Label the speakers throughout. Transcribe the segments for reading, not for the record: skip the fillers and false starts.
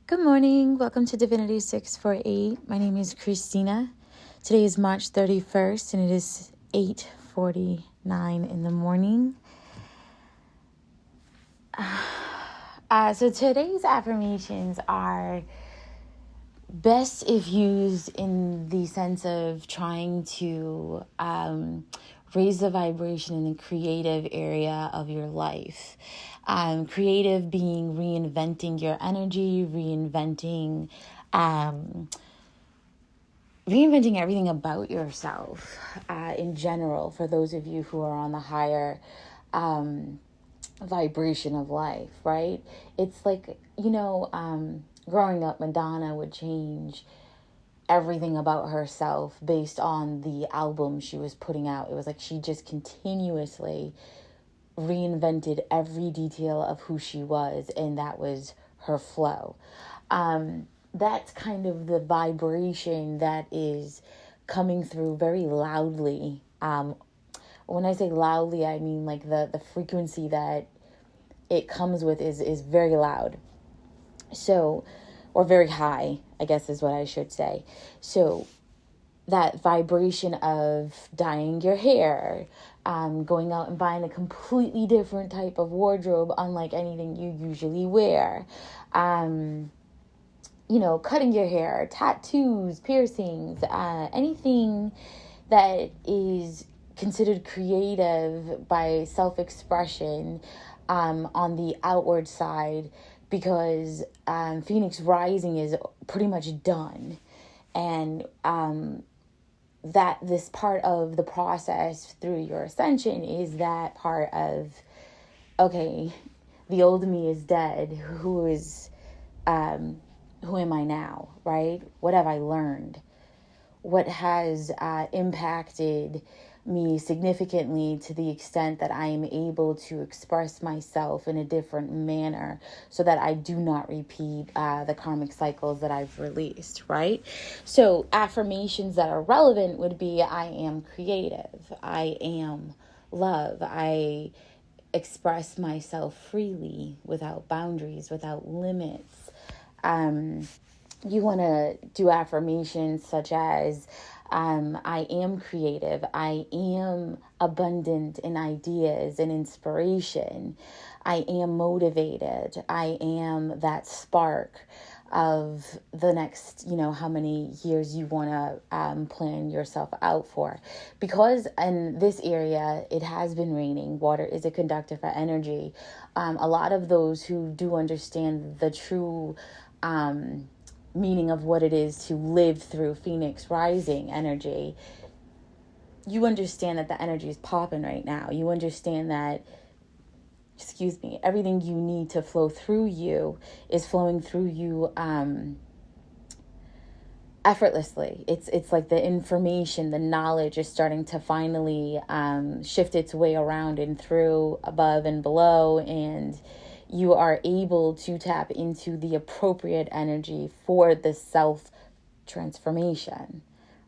Speaker 1: Good morning. Welcome to Divinity 648. My name is Christina. Today is March 31st and it is 8:49 in the morning. So today's affirmations are best if used in the sense of trying to raise the vibration in the creative area of your life. Creative being reinventing your energy, reinventing everything about yourself in general, for those of you who are on the higher vibration of life, right? It's like, growing up, Madonna would change everything about herself based on the album she was putting out. It was like she just continuously reinvented every detail of who she was, and that was her flow. That's kind of the vibration that is coming through very loudly. When I say loudly, I mean like the frequency that it comes with is very loud. So, or very high, I guess is what I should say. So that vibration of dyeing your hair, going out and buying a completely different type of wardrobe, unlike anything you usually wear, cutting your hair, tattoos, piercings, anything that is considered creative by self-expression on the outward side, because Phoenix Rising is pretty much done. And that this part of the process through your ascension is that part of, okay, the old me is dead. Who am I now, right? What have I learned? What has impacted me significantly to the extent that I am able to express myself in a different manner so that I do not repeat the karmic cycles that I've released, right? So affirmations that are relevant would be: I am creative. I am love. I express myself freely, without boundaries, without limits. You want to do affirmations such as, I am creative. I am abundant in ideas and inspiration. I am motivated. I am that spark of the next, how many years you want to plan yourself out for. Because in this area, it has been raining. Water is a conductor for energy. A lot of those who do understand the true meaning of what it is to live through Phoenix Rising energy, you understand that the energy is popping right now. You understand that, everything you need to flow through you is flowing through you effortlessly. It's like the information, the knowledge is starting to finally shift its way around and through, above and below, and you are able to tap into the appropriate energy for the self-transformation,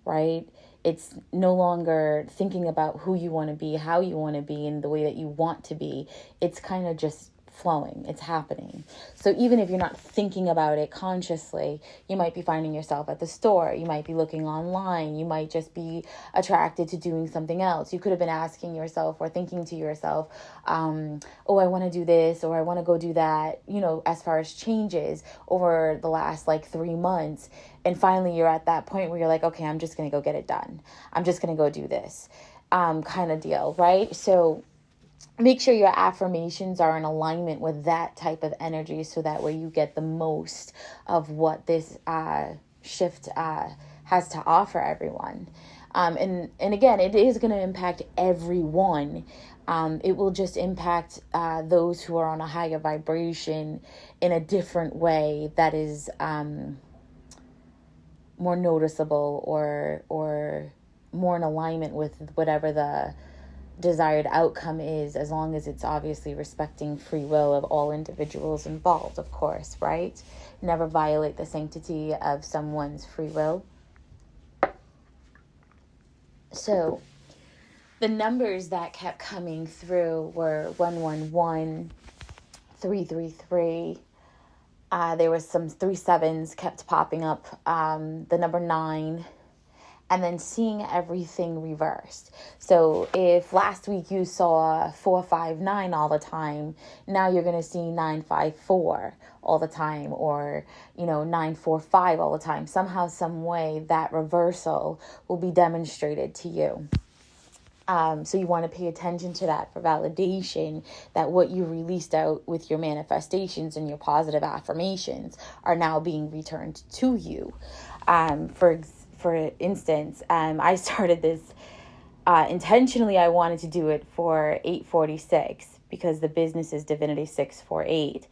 Speaker 1: right? It's no longer thinking about who you want to be, how you want to be, and the way that you want to be. It's kind of just flowing. It's happening. So even if you're not thinking about it consciously, you might be finding yourself at the store. You might be looking online. You might just be attracted to doing something else. You could have been asking yourself or thinking to yourself, I want to do this, or I want to go do that, as far as changes over the last 3 months. And finally you're at that point where you're like, okay, I'm just going to go get it done. I'm just going to go do this kind of deal, right? So make sure your affirmations are in alignment with that type of energy, so that way you get the most of what this shift has to offer everyone. And again, it is going to impact everyone. It will just impact those who are on a higher vibration in a different way that is more noticeable or more in alignment with whatever the desired outcome is, as long as it's obviously respecting free will of all individuals involved, of course, right? Never violate the sanctity of someone's free will. So the numbers that kept coming through were 111, 333, there was some 3 sevens kept popping up, the number 9, and then seeing everything reversed. So if last week you saw 459 all the time, now you're going to see 954 all the time, or 945 all the time. Somehow, some way, that reversal will be demonstrated to you. So you want to pay attention to that for validation, that what you released out with your manifestations and your positive affirmations are now being returned to you. For instance, I started this intentionally. I wanted to do it for 8:46 because the business is Divinity 648.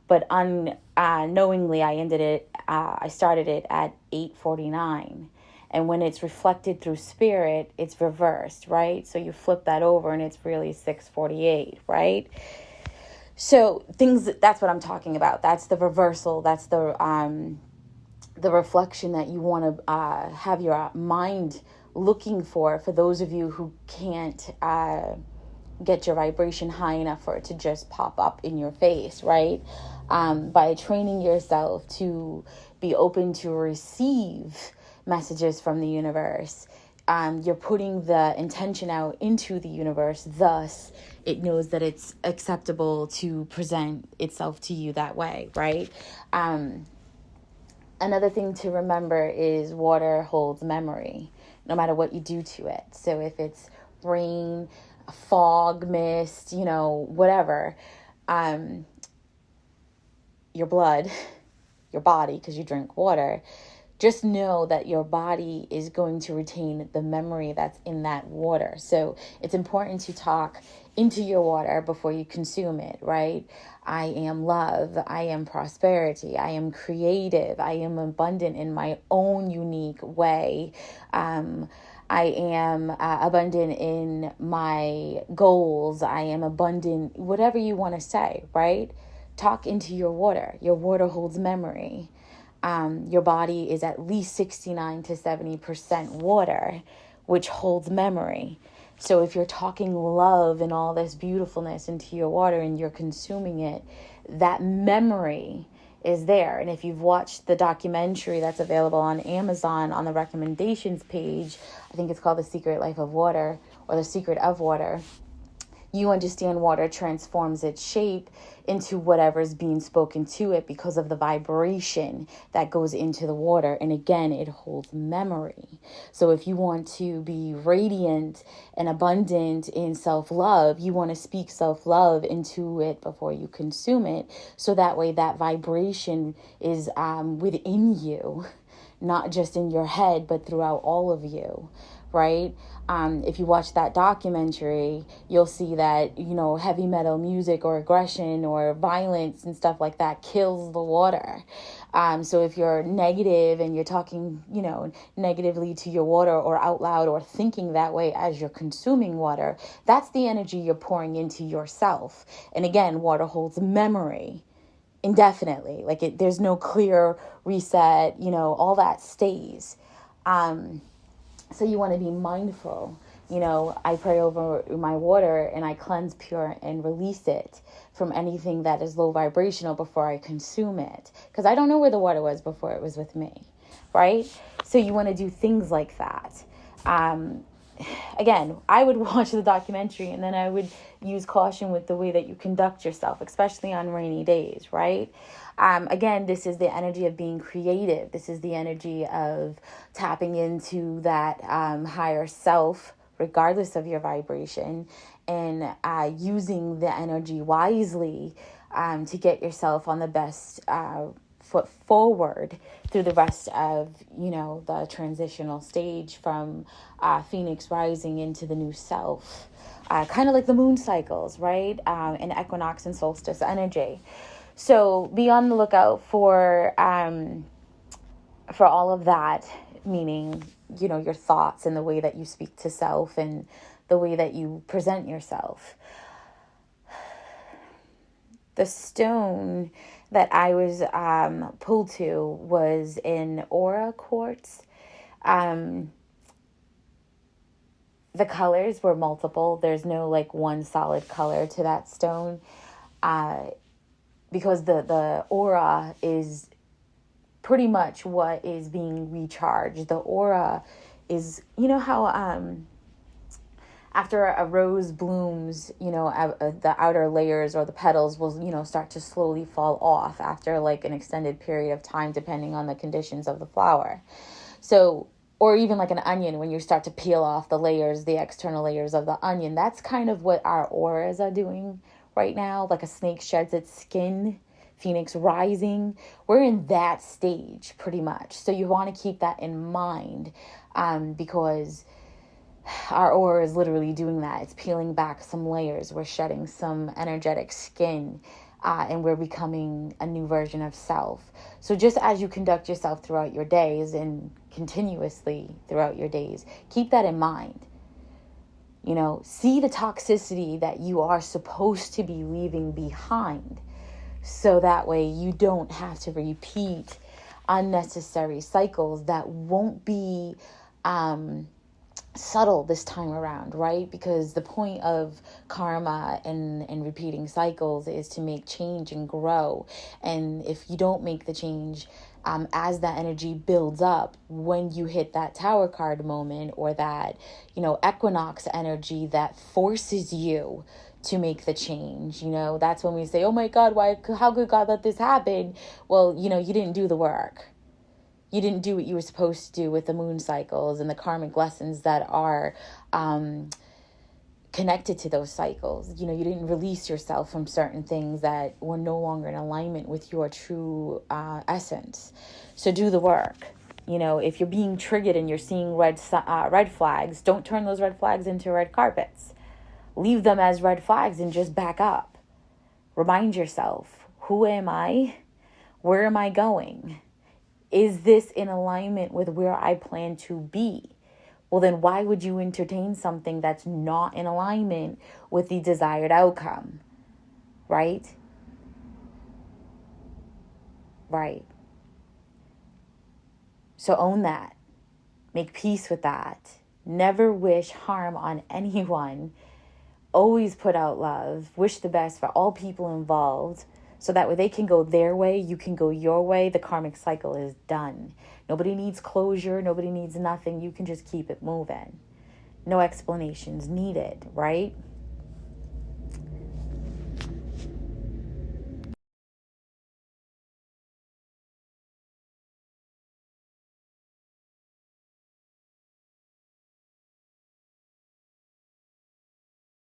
Speaker 1: But unknowingly, I started it at 8:49. And when it's reflected through spirit, it's reversed, right? So you flip that over and it's really 6:48, right? So that's what I'm talking about. That's the reversal. That's the reflection that you want to have your mind looking for those of you who can't get your vibration high enough for it to just pop up in your face, right? By training yourself to be open to receive messages from the universe, you're putting the intention out into the universe. Thus, it knows that it's acceptable to present itself to you that way, right? Another thing to remember is water holds memory, no matter what you do to it. So if it's rain, fog, mist, whatever, your blood, your body, because you drink water, just know that your body is going to retain the memory that's in that water. So it's important to talk into your water before you consume it, right? I am love. I am prosperity. I am creative. I am abundant in my own unique way. I am abundant in my goals. I am abundant, whatever you want to say, right? Talk into your water. Your water holds memory. Your body is at least 69 to 70% water, which holds memory. So if you're talking love and all this beautifulness into your water and you're consuming it, that memory is there. And if you've watched the documentary that's available on Amazon on the recommendations page, I think it's called The Secret Life of Water or The Secret of Water, you understand water transforms its shape into whatever's being spoken to it because of the vibration that goes into the water. And again, it holds memory. So if you want to be radiant and abundant in self-love, you want to speak self-love into it before you consume it. So that way that vibration is within you, not just in your head, but throughout all of you, right? If you watch that documentary, you'll see that, heavy metal music or aggression or violence and stuff like that kills the water. So if you're negative and you're talking, negatively to your water or out loud or thinking that way as you're consuming water, that's the energy you're pouring into yourself. And again, water holds memory indefinitely. There's no clear reset, all that stays. So you want to be mindful. I pray over my water and I cleanse, pure, and release it from anything that is low vibrational before I consume it. Because I don't know where the water was before it was with me, right? So you want to do things like that. Again, I would watch the documentary and then I would use caution with the way that you conduct yourself, especially on rainy days, right? Again, this is the energy of being creative. This is the energy of tapping into that higher self, regardless of your vibration, and using the energy wisely to get yourself on the best foot forward through the rest of, the transitional stage from Phoenix rising into the new self. Kind of like the moon cycles, right? And equinox and solstice energy. So be on the lookout for all of that, meaning, your thoughts and the way that you speak to self and the way that you present yourself. The stone that I was pulled to was in aura quartz. The colors were multiple. There's no one solid color to that stone. because the aura is pretty much what is being recharged. The aura is, you know how after a rose blooms, the outer layers or the petals will, start to slowly fall off after like an extended period of time, depending on the conditions of the flower. So, or even like an onion, when you start to peel off the layers, the external layers of the onion, that's kind of what our auras are doing right now. Like a snake sheds its skin, phoenix rising. We're in that stage pretty much. So you want to keep that in mind, because our aura is literally doing that. It's peeling back some layers. We're shedding some energetic skin, and we're becoming a new version of self. So just as you conduct yourself throughout your days and continuously throughout your days, keep that in mind. See the toxicity that you are supposed to be leaving behind, so that way you don't have to repeat unnecessary cycles that won't be subtle this time around, right? Because the point of karma and repeating cycles is to make change and grow. And if you don't make the change, as that energy builds up, when you hit that Tower card moment or that, equinox energy that forces you to make the change, that's when we say, oh my God, how could God let this happen? Well, you didn't do the work. You didn't do what you were supposed to do with the moon cycles and the karmic lessons that are connected to those cycles. You didn't release yourself from certain things that were no longer in alignment with your true essence. So do the work. If you're being triggered and you're seeing red flags, don't turn those red flags into red carpets. Leave them as red flags and just back up. Remind yourself, who am I? Where am I going? Is this in alignment with where I plan to be? Well, then why would you entertain something that's not in alignment with the desired outcome? Right? Right. So own that. Make peace with that. Never wish harm on anyone. Always put out love. Wish the best for all people involved. So that way they can go their way, you can go your way. The karmic cycle is done. Nobody needs closure. Nobody needs nothing. You can just keep it moving. No explanations needed, right?